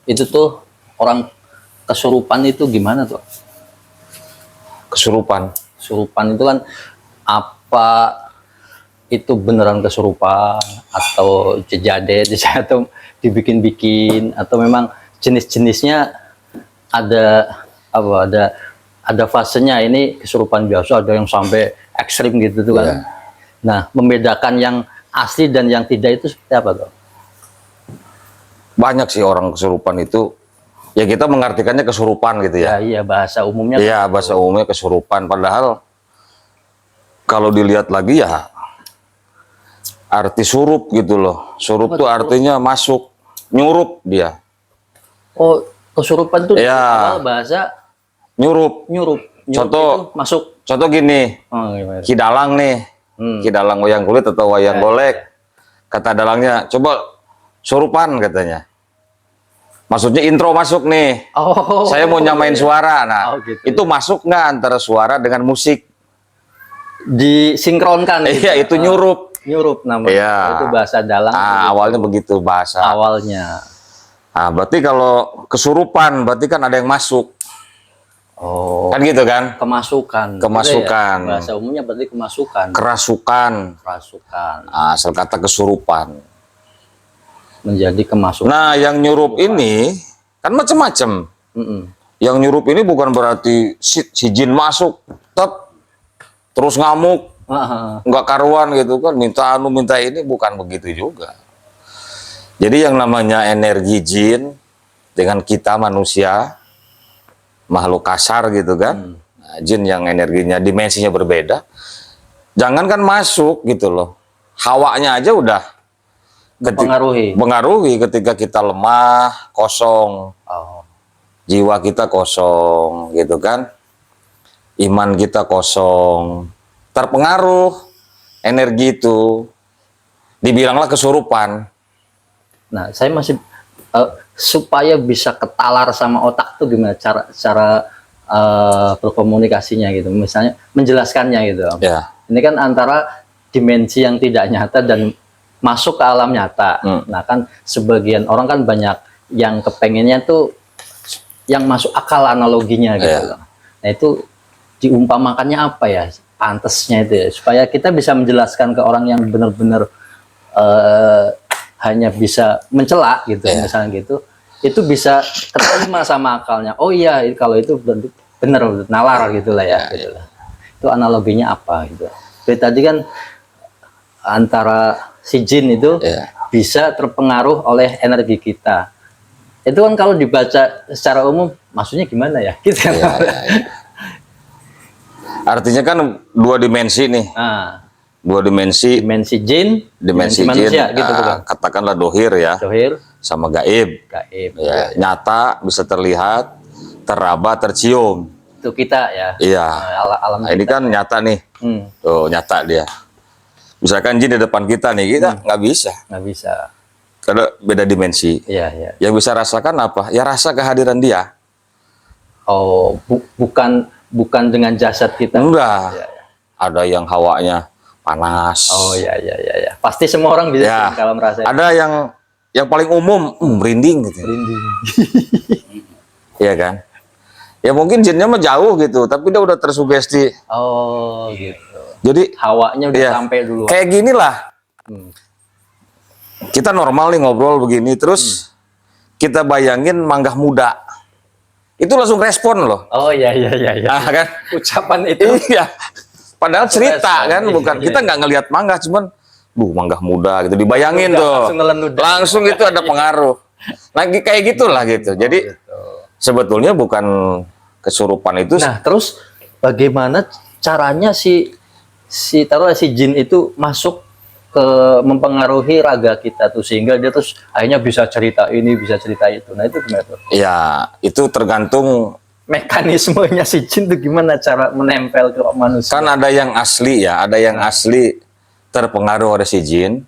Itu tuh orang kesurupan itu gimana tuh? Kesurupan. Kesurupan itu kan apa itu beneran kesurupan atau jejadet atau dibikin-bikin atau memang jenis-jenisnya ada apa ada fasenya ini kesurupan biasa ada yang sampai ekstrim gitu tuh kan. Iya. Nah, membedakan yang asli dan yang tidak itu seperti apa tuh? Banyak sih orang kesurupan itu. Ya kita mengartikannya kesurupan gitu ya. Ya iya bahasa umumnya. Iya, bahasa umumnya kesurupan. Padahal kalau dilihat lagi ya arti surup gitu loh. Surup tuh artinya masuk, nyurup dia. Oh, kesurupan tuh Iya. awal bahasa Nyurup. nyurup. Contoh itu masuk. Contoh gini, Oh, gimana? Kidalang nih. Kidalang wayang kulit atau wayang golek. Kata dalangnya, coba surupan katanya. Maksudnya intro masuk nih. Oh. Saya mau nyamain suara. Nah, Oh, gitu. itu masuk nggak antara suara dengan musik? Disinkronkan gitu. Iya, itu nyurup. Nyurup namanya. Iya. Itu bahasa dalang. Awalnya begitu bahasa. Awalnya. Nah, berarti kalau kesurupan, berarti kan ada yang masuk. Oh. Kan gitu kan? Kemasukan. Kemasukan. Gitu ya? Bahasa umumnya berarti kemasukan. Kerasukan. Kerasukan. Nah, asal kata kesurupan. Menjadi kemasukan. Nah, yang nyurup ini kan macam-macam. Yang nyurup ini bukan berarti si jin masuk, terus ngamuk, nggak karuan gitu kan, minta anu minta ini, bukan begitu juga. Jadi yang namanya energi jin dengan kita manusia, makhluk kasar gitu kan, nah, jin yang energinya dimensinya berbeda, jangankan masuk gitu loh, hawanya aja udah mengaruhi ketika kita lemah, kosong, jiwa kita kosong gitu kan, iman kita kosong, terpengaruh energi itu, dibilanglah kesurupan. Nah, saya masih supaya bisa ketalar sama otak tuh gimana cara berkomunikasinya gitu, misalnya menjelaskannya gitu. Ya. Ini kan antara dimensi yang tidak nyata dan masuk ke alam nyata. Nah kan sebagian orang kan banyak yang kepengennya tuh yang masuk akal analoginya gitu. Nah itu diumpamakannya apa ya pantesnya itu ya supaya kita bisa menjelaskan ke orang yang benar-benar hanya bisa mencela gitu misalnya gitu, itu bisa terima sama akalnya. Oh iya kalau itu benar nalar gitulah ya. Gitu lah. Itu analoginya apa gitu. Jadi tadi kan antara si jin itu bisa terpengaruh oleh energi kita. Itu kan kalau dibaca secara umum maksudnya gimana ya? Gitu kan. Artinya kan dua dimensi nih. Dua dimensi. Dimensi jin, dimensi manusia, jin. gitu bukan? Katakanlah dohir ya. Dohir sama gaib. Gaib. Ya, nyata bisa terlihat, teraba, tercium. Itu kita ya. Iya. Alam nah, ini kan nyata nih. Tuh, nyata dia. Misalkan jin di depan kita nih, kita nggak bisa. Nggak bisa. Karena beda dimensi. Iya, iya. Yang bisa rasakan apa? Ya rasa kehadiran dia. Oh, bukan dengan jasad kita. Enggak. Ya, ya. Ada yang hawanya panas. Oh iya, iya, iya, ya. Pasti semua orang bisa Ya. kalau merasakan. Ada yang paling umum, merinding gitu. Merinding. Iya kan? Ya mungkin jinnya mah jauh gitu, tapi dia udah tersugesti. Oh gitu. Jadi hawanya udah sampai dulu. Kayak gini lah. Kita normal nih ngobrol begini, terus kita bayangin Manggah Muda. Itu langsung respon loh. Oh iya, iya, iya. Nah, kan? Ucapan itu. Iya. Padahal cerita kan, bukan iya. kita nggak ngelihat Manggah, cuman Manggah Muda gitu, dibayangin tuh. Langsung itu ada pengaruh. Lagi kayak gitulah gitu. Jadi sebetulnya bukan kesurupan itu. Nah, terus bagaimana caranya si jin itu masuk ke mempengaruhi raga kita tuh sehingga dia terus akhirnya bisa cerita ini, bisa cerita itu. Nah, itu gimana tuh? Ya, itu tergantung mekanismenya si jin tuh gimana cara menempel ke manusia. Kan ada yang asli ya, ada yang asli terpengaruh oleh si jin.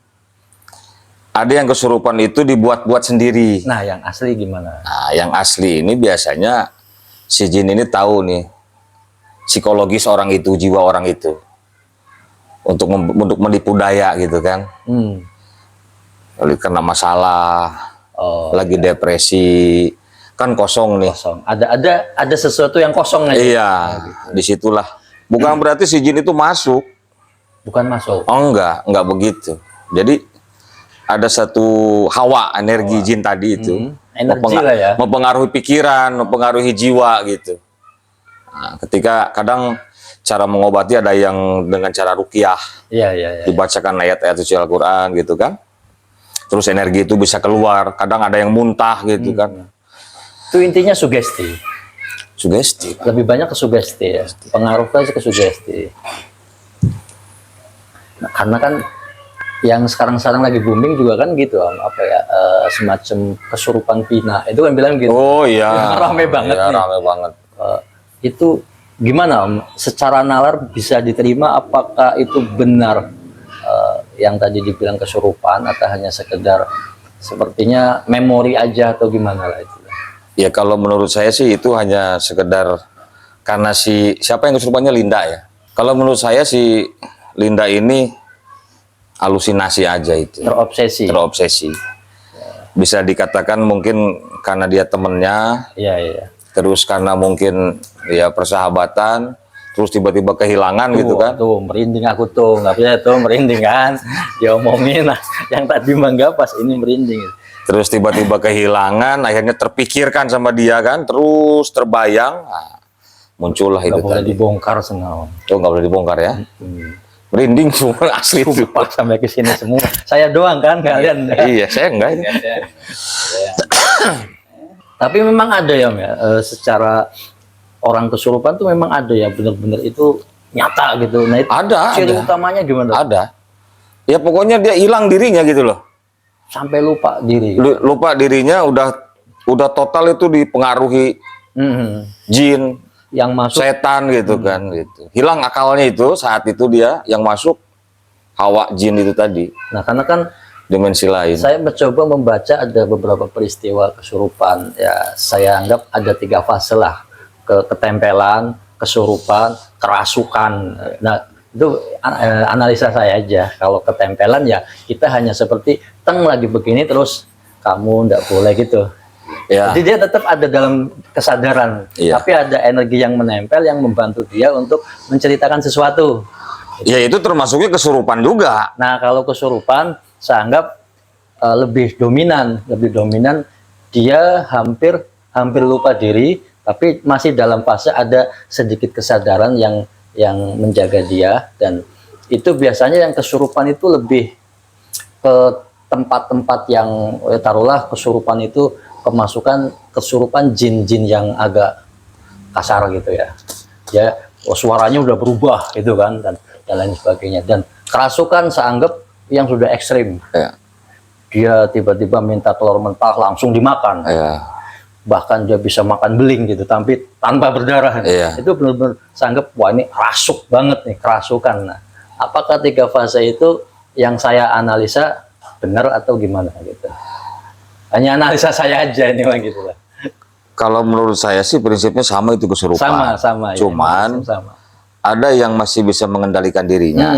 Ada yang kesurupan itu dibuat-buat sendiri. Nah, yang asli gimana? Nah, yang asli ini biasanya si jin ini tahu nih psikologis orang itu, jiwa orang itu. Untuk menipu daya gitu kan. Lalu kena masalah, Oh, lagi depresi, kan kosong nih. kosong. Ada sesuatu yang kosong aja. Iya, disitulah. Bukan berarti si jin itu masuk. Bukan masuk. Oh, enggak begitu. Jadi ada satu hawa energi jin tadi itu, Energi lah ya. mempengaruhi pikiran, mempengaruhi jiwa gitu. Nah, ketika kadang cara mengobati ada yang dengan cara ruqyah, Iya. dibacakan ayat-ayat suci Al-Quran gitu kan. Terus energi itu bisa keluar. Kadang ada yang muntah gitu kan. Itu intinya sugesti. Sugesti. Lebih banyak ke sugesti ya. Pengaruhnya ke sugesti. Nah, karena kan yang sekarang lagi booming juga kan gitu, apa ya, semacam kesurupan Pina. Itu kan bilang gitu. Oh iya. Rame banget ya, nih. rame banget. Itu gimana Om? Secara nalar bisa diterima apakah itu benar yang tadi dibilang kesurupan atau hanya sekedar sepertinya memori aja atau gimana lah itu? Ya kalau menurut saya sih itu hanya sekedar karena siapa yang kesurupannya, Linda ya. Kalau menurut saya si Linda ini halusinasi aja itu. Terobsesi. Bisa dikatakan mungkin karena dia temennya. Iya. Terus karena mungkin ya persahabatan, terus tiba-tiba kehilangan gitu kan. Tuh merinding aku tuh, nggak bisa tuh merinding kan. Diomongin lah, yang tadi mangga pas ini merinding. Terus tiba-tiba kehilangan, akhirnya terpikirkan sama dia kan, terus terbayang, nah, muncullah itu Nggak boleh tadi. dibongkar semua. Tuh nggak boleh dibongkar ya. Merinding semua asli itu. Sumpah sampai ke sini semua. Saya doang kan, kalian. Iya, saya enggak ini. Tapi memang ada ya, Om, ya, secara orang kesurupan tuh memang ada ya, benar-benar itu nyata gitu. Nah, itu ciri utamanya gimana? Ada. Ya pokoknya dia hilang dirinya gitu loh. Sampai lupa diri. Lupa dirinya, udah total itu dipengaruhi jin, yang masuk, setan gitu kan gitu. Hilang akalnya itu saat itu dia yang masuk hawa jin itu tadi. Nah, karena kan dimensi lain. Saya mencoba membaca ada beberapa peristiwa kesurupan. Ya, saya anggap ada 3 fase lah. Ketempelan, kesurupan, kerasukan. Nah, itu analisa saya aja. Kalau ketempelan ya kita hanya seperti teng lagi begini terus kamu ndak boleh gitu. Ya. Jadi dia tetap ada dalam kesadaran. Tapi ada energi yang menempel yang membantu dia untuk menceritakan sesuatu. Ya itu termasuknya kesurupan juga. Nah, kalau kesurupan saya anggap lebih dominan dia hampir lupa diri, tapi masih dalam fase ada sedikit kesadaran yang menjaga dia, dan itu biasanya yang kesurupan itu lebih ke tempat-tempat yang taruhlah kesurupan itu kemasukan kesurupan jin-jin yang agak kasar gitu ya. Ya, suaranya udah berubah gitu kan dan lain sebagainya, dan kerasukan saya anggap yang sudah ekstrim. Dia tiba-tiba minta telur mentah langsung dimakan. Bahkan dia bisa makan beling gitu tapi tanpa berdarah. Itu benar-benar saya anggap wah ini rasuk banget nih, kerasukan. Nah, apakah 3 fase itu yang saya analisa benar atau gimana gitu? Hanya analisa saya aja ini lah gitu lah. Kalau menurut saya sih prinsipnya sama, itu kesurupan. Sama. Cuman ya, sama. Ada yang masih bisa mengendalikan dirinya.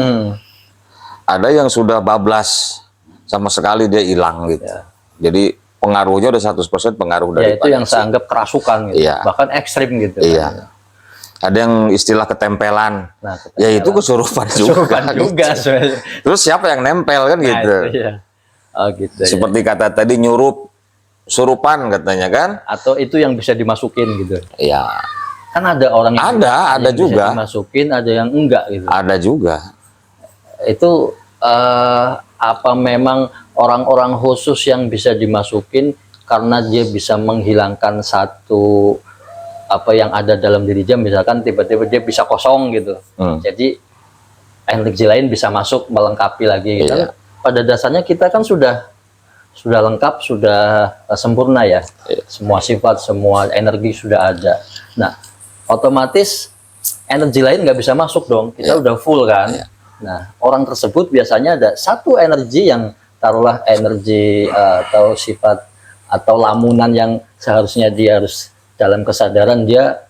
Ada yang sudah bablas sama sekali, dia hilang gitu. Jadi pengaruhnya udah 100% pengaruh dari itu yang saya anggap kerasukan gitu. Bahkan ekstrim gitu. Ada yang istilah ketempelan. Nah, ya itu kesurupan juga. Gitu. Terus siapa yang nempel kan gitu. Gitu. Seperti kata tadi nyurup, surupan katanya kan. Atau itu yang bisa dimasukin gitu. Iya. Kan ada orang yang ada juga bisa dimasukin, ada yang enggak gitu. Ada juga. Itu apa memang orang-orang khusus yang bisa dimasukin karena dia bisa menghilangkan satu apa yang ada dalam diri dia, misalkan tiba-tiba dia bisa kosong gitu. Jadi energi lain bisa masuk melengkapi lagi gitu. Pada dasarnya kita kan sudah lengkap, sudah sempurna ya. Semua sifat, semua energi sudah ada. Nah, otomatis energi lain nggak bisa masuk dong. Kita udah full kan. Nah, orang tersebut biasanya ada satu energi yang taruhlah energi atau sifat atau lamunan yang seharusnya dia harus dalam kesadaran dia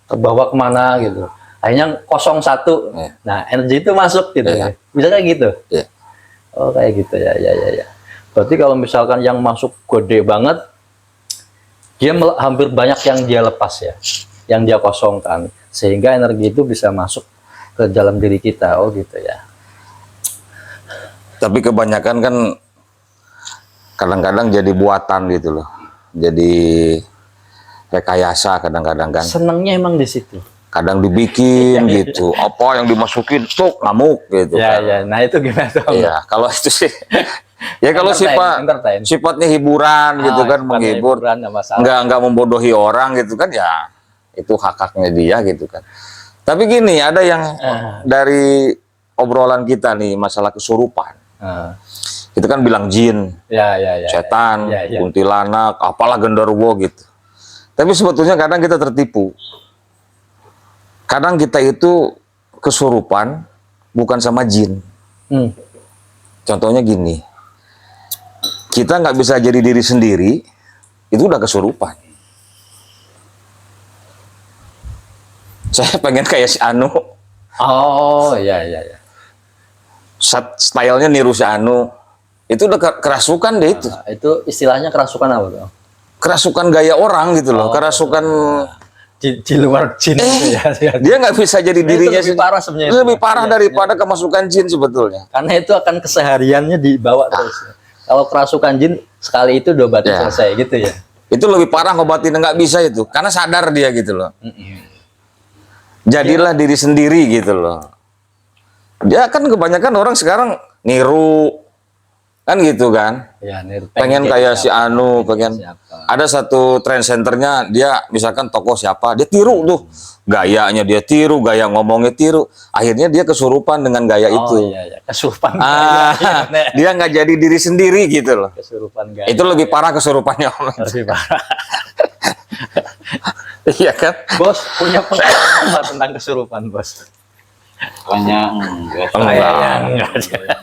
terbawa kemana gitu. Akhirnya 01. Nah, energi itu masuk gitu. Bisa kayak gitu. Oh, kayak gitu ya. Berarti kalau misalkan yang masuk gede banget, dia hampir banyak yang dia lepas ya, yang dia kosongkan, sehingga energi itu bisa masuk ke dalam diri kita. Oh gitu ya. Tapi kebanyakan kan kadang-kadang jadi buatan gitu loh, jadi rekayasa kadang-kadang kan. Senangnya emang di situ. Kadang dibikin gitu, apa yang dimasukin tuh ngamuk gitu Ya kan. ya, nah itu gimana tuh? Iya, kalau itu sih, ya kalau Entertain. sifatnya hiburan gitu kan, sifatnya menghibur, hiburan, nggak masalah. nggak membodohi orang gitu kan, ya itu hak-haknya dia gitu kan. Tapi gini, ada yang dari obrolan kita nih masalah kesurupan, itu kan bilang jin, Ya. setan, Ya. kuntilanak, apalah genderuwo gitu. Tapi sebetulnya kadang kita tertipu. Kadang kita itu kesurupan bukan sama jin. Contohnya gini, kita nggak bisa jadi diri sendiri, itu udah kesurupan. Saya pengen kayak si Anu. Oh ya. Stylenya niru si Anu. Itu udah kerasukan deh itu. Nah, itu istilahnya kerasukan apa tuh? Kerasukan gaya orang gitu loh. Kerasukan Di luar jin gitu ya. dia nggak bisa jadi Nah, dirinya itu lebih parah sebenarnya. lebih parah daripada kemasukan jin sebetulnya. Karena itu akan kesehariannya dibawa terus. Kalau kerasukan jin sekali itu udah berarti selesai gitu ya. Itu lebih parah ngobatin, nggak bisa itu. Karena sadar dia gitu loh. Jadilah diri sendiri gitu loh. Dia kan kebanyakan orang sekarang niru kan gitu kan. Ya, Pengen kayak si Anu, pengen ada satu trend centernya, dia misalkan tokoh siapa, dia tiru tuh. Gayanya dia tiru, gaya ngomongnya tiru. Akhirnya dia kesurupan dengan gaya itu. Iya. Kesurupan Dia nggak jadi diri sendiri gitu loh. Kesurupan gaya. Itu lebih parah kesurupannya. Lebih parah. Iya kan? Bos punya pengalaman apa tentang kesurupan, Bos? Kayaknya enggak. Kayaknya enggak.